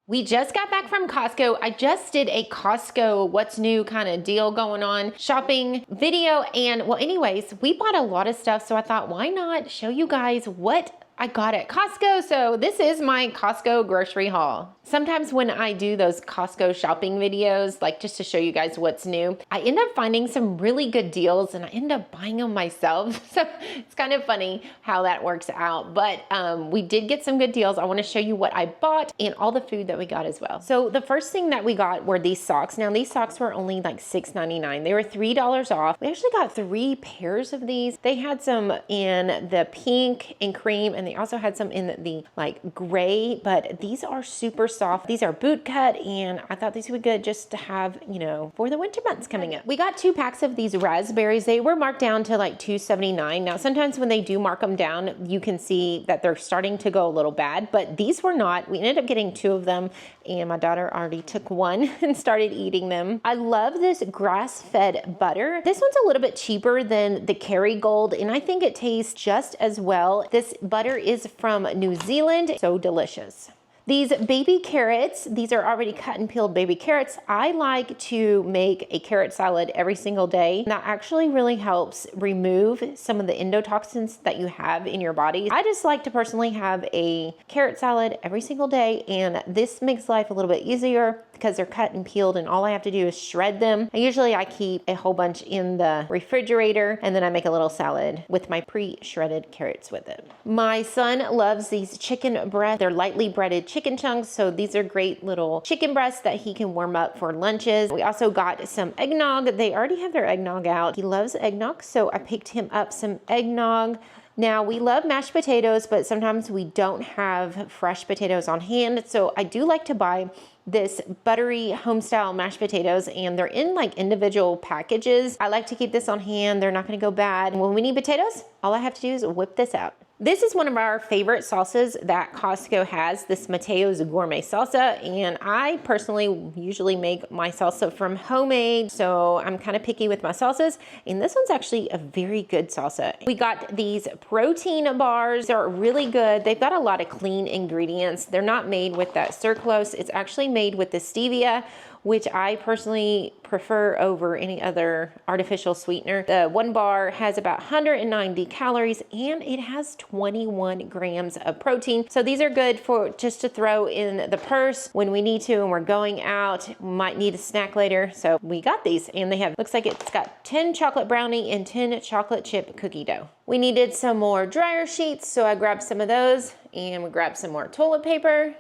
We just got back from Costco. I just did a Costco what's new kind of deal going on shopping video. And well, anyways, we bought a lot of stuff. So I thought, why not show you guys what I got at Costco. So this is my Costco grocery haul. Sometimes when I do those Costco shopping videos, like just to show you guys what's new, I end up finding some really good deals and I end up buying them myself. So it's kind of funny how that works out. But we did get some good deals. I want to show you what I bought and all the food that we got as well. So the first thing that we got were these socks. Now these socks were only like $6.99. They were $3 off. We actually got 3 pairs of these. They had some in the pink and cream, and they also had some in the like gray, but these are super soft. These are boot cut, and I thought these would be good just to have, you know, for the winter months coming up. We got 2 packs of these raspberries. They were marked down to like $2.79. Now, sometimes when they do mark them down, you can see that they're starting to go a little bad, but these were not. We ended up getting 2 of them, and my daughter already took 1 and started eating them. I love this grass-fed butter. This one's a little bit cheaper than the Kerrygold, and I think it tastes just as well. This butter is from New Zealand, so delicious. These baby carrots, these are already cut and peeled baby carrots. I like to make a carrot salad every single day. That actually really helps remove some of the endotoxins that you have in your body. I just like to personally have a carrot salad every single day, and this makes life a little bit easier because they're cut and peeled and all I have to do is shred them. And usually I keep a whole bunch in the refrigerator and then I make a little salad with my pre-shredded carrots with it. My son loves these chicken breasts. They're lightly breaded chicken chunks, so these are great little chicken breasts that he can warm up for lunches. We also got some eggnog. They already have their eggnog out. He loves eggnog, so I picked him up some eggnog. Now, we love mashed potatoes, but sometimes we don't have fresh potatoes on hand, so I do like to buy this buttery home-style mashed potatoes, and they're in like individual packages. I like to keep this on hand. They're not gonna go bad. And when we need potatoes, all I have to do is whip this out. This is one of our favorite salsas that Costco has, this Mateo's Gourmet Salsa, and I personally usually make my salsa from homemade, so I'm kind of picky with my salsas, and this one's actually a very good salsa. We got these protein bars. They're really good. They've got a lot of clean ingredients. They're not made with that sucralose. It's actually made with the stevia, which I personally prefer over any other artificial sweetener. The 1 bar has about 190 calories and it has 21 grams of protein. So these are good for just to throw in the purse when we need to and we're going out, might need a snack later. So we got these, and they have, looks like it's got 10 chocolate brownie and 10 chocolate chip cookie dough. We needed some more dryer sheets, so I grabbed some of those, and we grabbed some more toilet paper.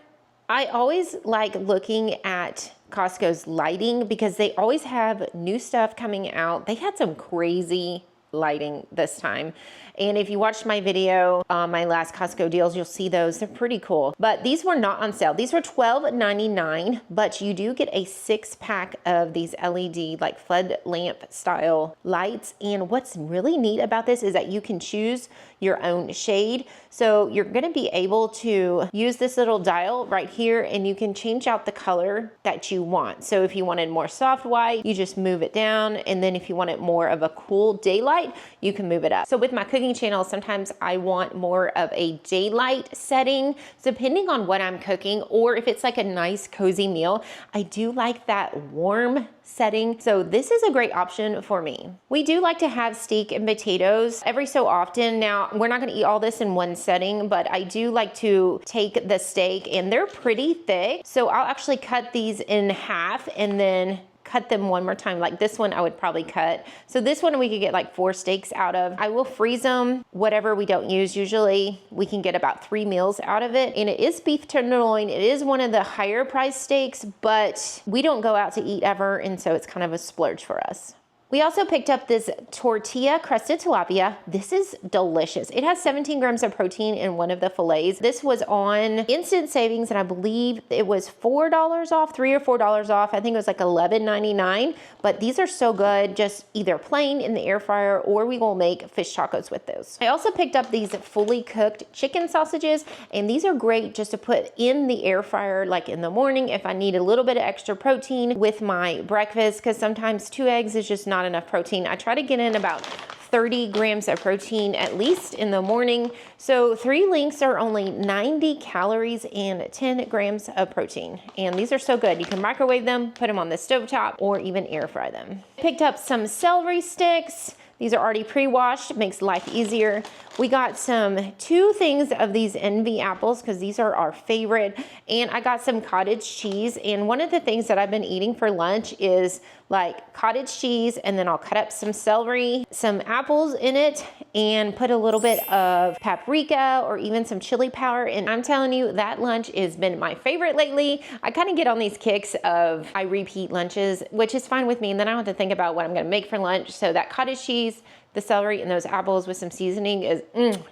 I always like looking at Costco's lighting because they always have new stuff coming out. They had some crazy lighting this time. And if you watched my video on my last Costco deals, you'll see those. They're pretty cool. But these were not on sale. These were $12.99, but you do get a 6-pack of these LED like flood lamp style lights. And what's really neat about this is that you can choose your own shade. So you're gonna be able to use this little dial right here and you can change out the color that you want. So if you wanted more soft white, you just move it down. And then if you wanted more of a cool daylight, you can move it up. So with my cooking channel, sometimes I want more of a daylight setting. So depending on what I'm cooking, or if it's like a nice cozy meal, I do like that warm setting. So this is a great option for me. We do like to have steak and potatoes every so often. Now, we're not gonna eat all this in one setting, but I do like to take the steak, and they're pretty thick. So I'll actually cut these in half and then cut them one more time. Like this one I would probably cut. So this one we could get like 4 steaks out of. I will freeze them, whatever we don't use. Usually we can get about 3 meals out of it. And it is beef tenderloin. It is one of the higher priced steaks, but we don't go out to eat ever. And so it's kind of a splurge for us. We also picked up this tortilla crusted tilapia. This is delicious. It has 17 grams of protein in one of the fillets. This was on instant savings, and I believe it was $4 off, $3 or $4 off. I think it was like $11.99, but these are so good, just either plain in the air fryer, or we will make fish tacos with those. I also picked up these fully cooked chicken sausages, and these are great just to put in the air fryer, like in the morning, if I need a little bit of extra protein with my breakfast, because sometimes 2 eggs is just not enough protein. I try to get in about 30 grams of protein at least in the morning. So 3 links are only 90 calories and 10 grams of protein. And these are so good. You can microwave them, put them on the stovetop, or even air fry them. Picked up some celery sticks. These are already pre-washed, makes life easier. We got 2 things of these Envy apples because these are our favorite. And I got some cottage cheese. And one of the things that I've been eating for lunch is like cottage cheese, and then I'll cut up some celery, some apples in it, and put a little bit of paprika or even some chili powder. And I'm telling you, that lunch has been my favorite lately. I kind of get on these kicks of I repeat lunches, which is fine with me. And then I don't have to think about what I'm gonna make for lunch. So that cottage cheese, the celery, and those apples with some seasoning is,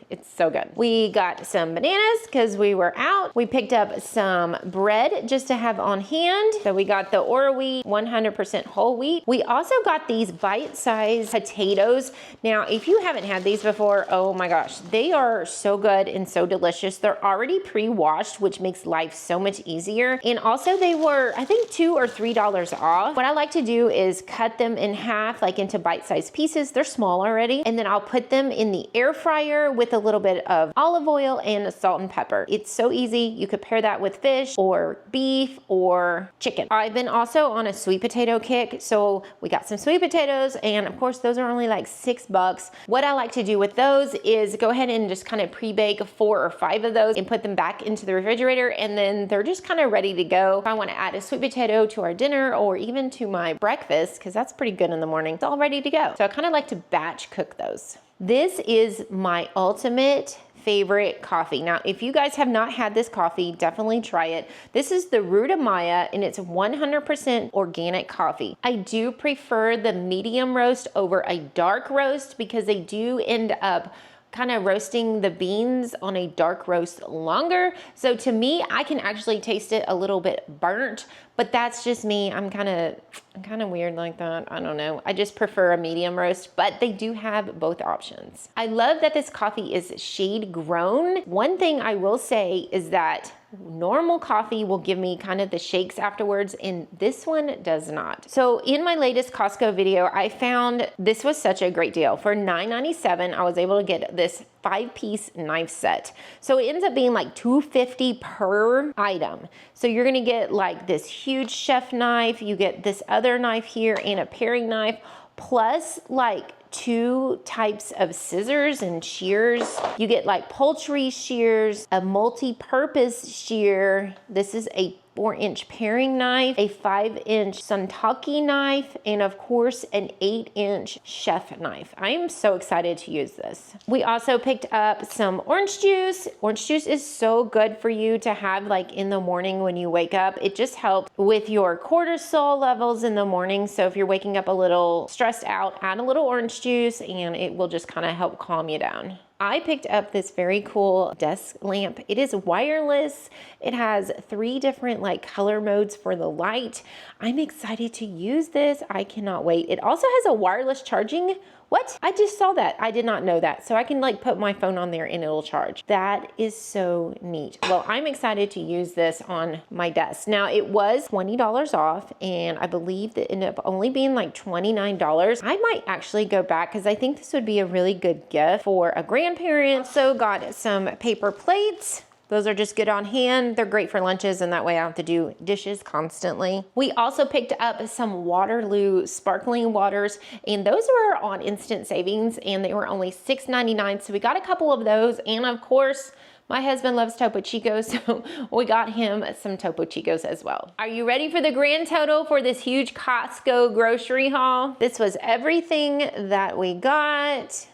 it's so good. We got some bananas because we were out. We picked up some bread just to have on hand. So we got the Ora wheat, 100% whole wheat. We also got these bite-sized potatoes. Now, if you haven't had these before, oh my gosh, they are so good and so delicious. They're already pre-washed, which makes life so much easier. And also they were, I think, $2 or $3 off. What I like to do is cut them in half, like into bite-sized pieces. They're small already. And then I'll put them in the air fryer with a little bit of olive oil and salt and pepper. It's so easy. You could pair that with fish or beef or chicken. I've been also on a sweet potato kick. So we got some sweet potatoes, and of course those are only like $6. What I like to do with those is go ahead and just kind of pre-bake 4 or 5 of those and put them back into the refrigerator, and then they're just kind of ready to go. If I want to add a sweet potato to our dinner or even to my breakfast, because that's pretty good in the morning, it's all ready to go. So I kind of like to batch cook those. This is my ultimate favorite coffee. Now, if you guys have not had this coffee, definitely try it. This is the Ruta Maya, and it's 100% organic coffee. I do prefer the medium roast over a dark roast because they do end up kind of roasting the beans on a dark roast longer. So to me, I can actually taste it a little bit burnt, but that's just me. I'm kind of weird like that. I don't know. I just prefer a medium roast, but they do have both options. I love that this coffee is shade grown. One thing I will say is that normal coffee will give me kind of the shakes afterwards, and this one does not. So in my latest Costco video, I found this was such a great deal. For $9.97, I was able to get this 5-piece knife set. So it ends up being like $2.50 per item. So you're gonna get like this huge chef knife, you get this other knife here and a paring knife, plus like 2 types of scissors and shears. You get like poultry shears, a multi-purpose shear. This is a 4-inch paring knife, a 5-inch Suntaki knife, and of course an 8-inch chef knife. I am so excited to use this. We also picked up some orange juice. Orange juice is so good for you to have like in the morning when you wake up. It just helps with your cortisol levels in the morning. So if you're waking up a little stressed out, add a little orange juice and it will just kind of help calm you down. I picked up this very cool desk lamp. It is wireless. It has 3 different like color modes for the light. I'm excited to use this. I cannot wait. It also has a wireless charging. What? I just saw that. I did not know that. So I can like put my phone on there and it'll charge. That is so neat. Well, I'm excited to use this on my desk. Now it was $20 off, and I believe that it ended up only being like $29. I might actually go back because I think this would be a really good gift for a grandparent. So got some paper plates. Those are just good on hand. They're great for lunches, and that way I don't have to do dishes constantly. We also picked up some Waterloo sparkling waters, and those were on instant savings, and they were only $6.99. So we got a couple of those, and of course, my husband loves Topo Chicos, so we got him some Topo Chicos as well. Are you ready for the grand total for this huge Costco grocery haul? This was everything that we got.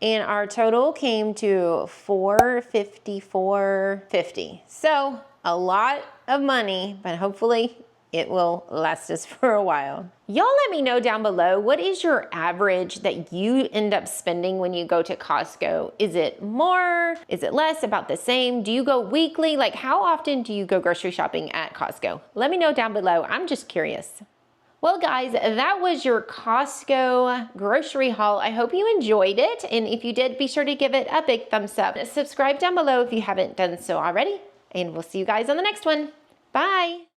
And our total came to $454.50. So a lot of money, but hopefully it will last us for a while. Y'all let me know down below, what is your average that you end up spending when you go to Costco? Is it more? Is it less? About the same? Do you go weekly? Like how often do you go grocery shopping at Costco? Let me know down below. I'm just curious. Well guys, that was your Costco grocery haul. I hope you enjoyed it, and if you did, be sure to give it a big thumbs up. Subscribe down below if you haven't done so already, and we'll see you guys on the next one. Bye!